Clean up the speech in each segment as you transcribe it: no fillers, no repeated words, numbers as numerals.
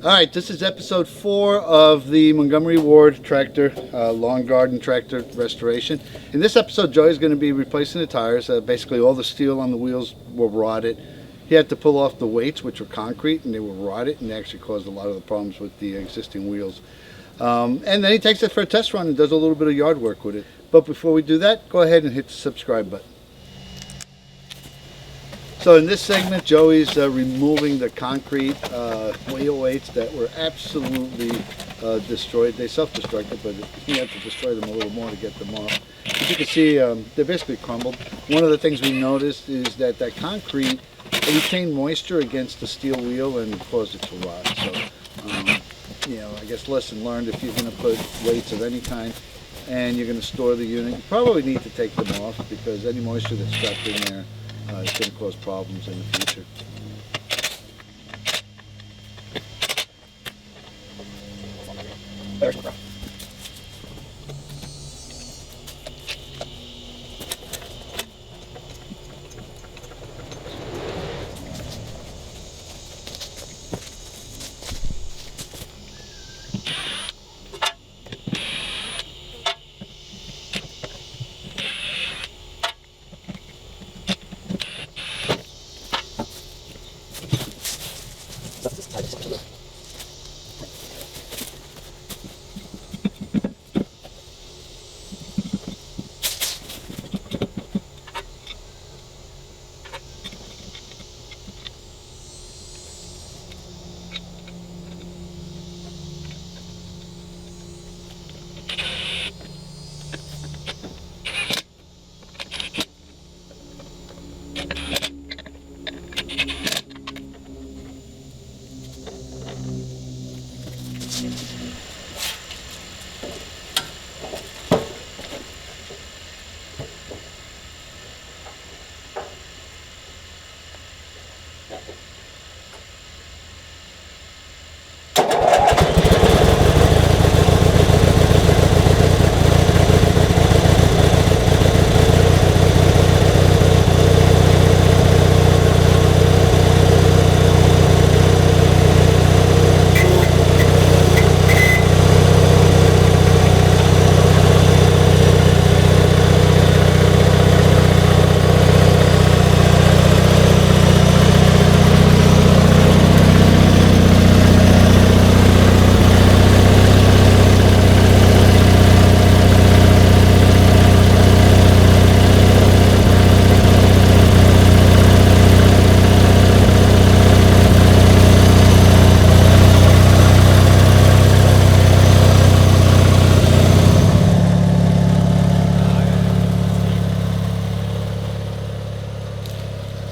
All right, this is episode 4 of the Montgomery Ward Tractor, Lawn Garden Tractor Restoration. In this episode, Joey's going to be replacing the tires. Basically, all the steel on the wheels were rotted. He had to pull off the weights, which were concrete, and they were rotted, and they actually caused a lot of the problems with the existing wheels. And then he takes it for a test run and does a little bit of yard work with it. But before we do that, go ahead and hit the subscribe button. So in this segment, Joey's removing the concrete wheel weights that were absolutely destroyed. They self-destructed, but he had to destroy them a little more to get them off. As you can see, they're basically crumbled. One of the things we noticed is that concrete retained moisture against the steel wheel and caused it to rot. So, I guess lesson learned: if you're going to put weights of any kind and you're going to store the unit, you probably need to take them off, because any moisture that's trapped in there is going to cause problems in the future.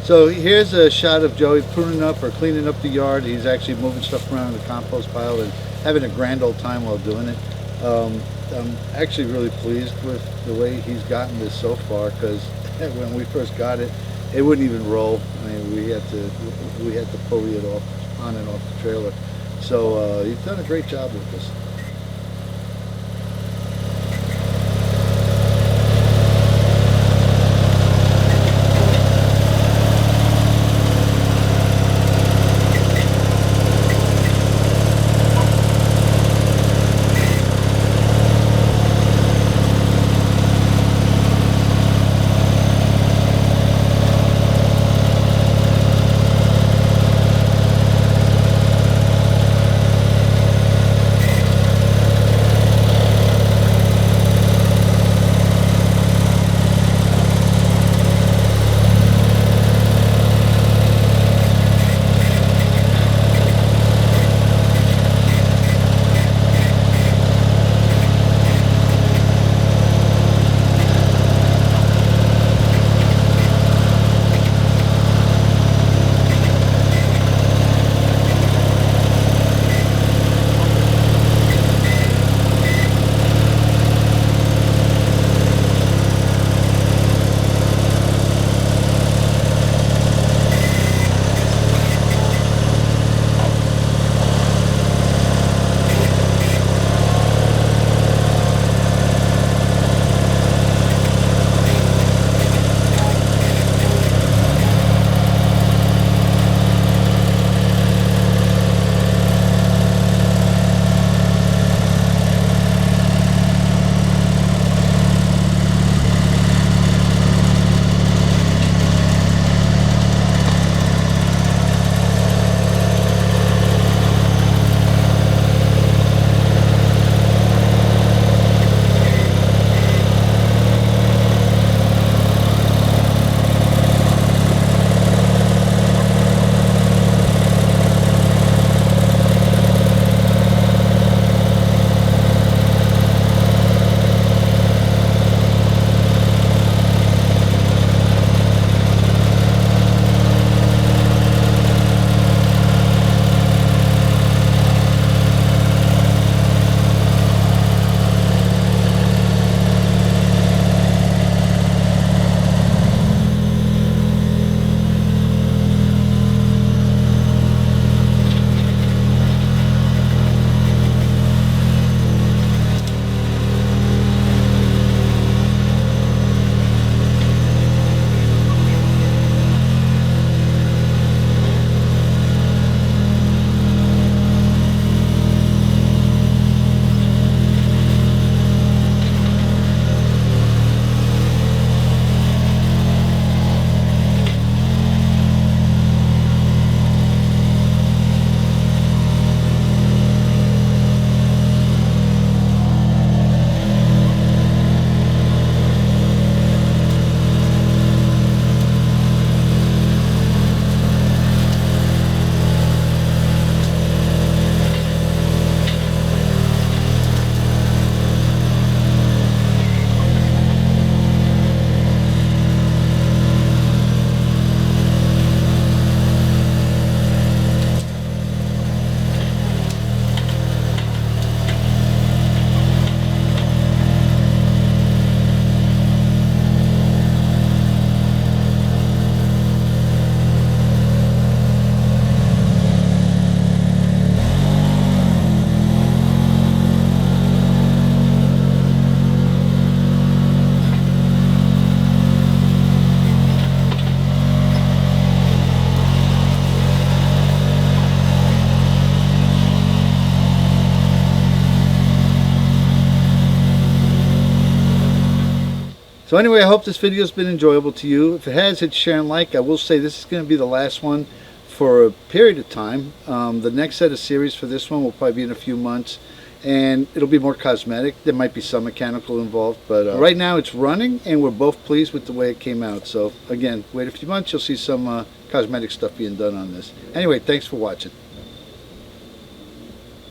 So here's a shot of Joey pruning up or cleaning up the yard. He's actually moving stuff around in the compost pile and having a grand old time while doing it. I'm actually really pleased with the way he's gotten this so far, because when we first got it, it wouldn't even roll. I mean, we had to pulley it off, on and off the trailer. So he's done a great job with this. So anyway, I hope this video has been enjoyable to you. If it has, hit share and like. I will say this is going to be the last one for a period of time. The next set of series for this one will probably be in a few months, and it'll be more cosmetic. There might be some mechanical involved, but right now it's running, and we're both pleased with the way it came out. So again, wait a few months, you'll see some cosmetic stuff being done on this. Anyway, thanks for watching.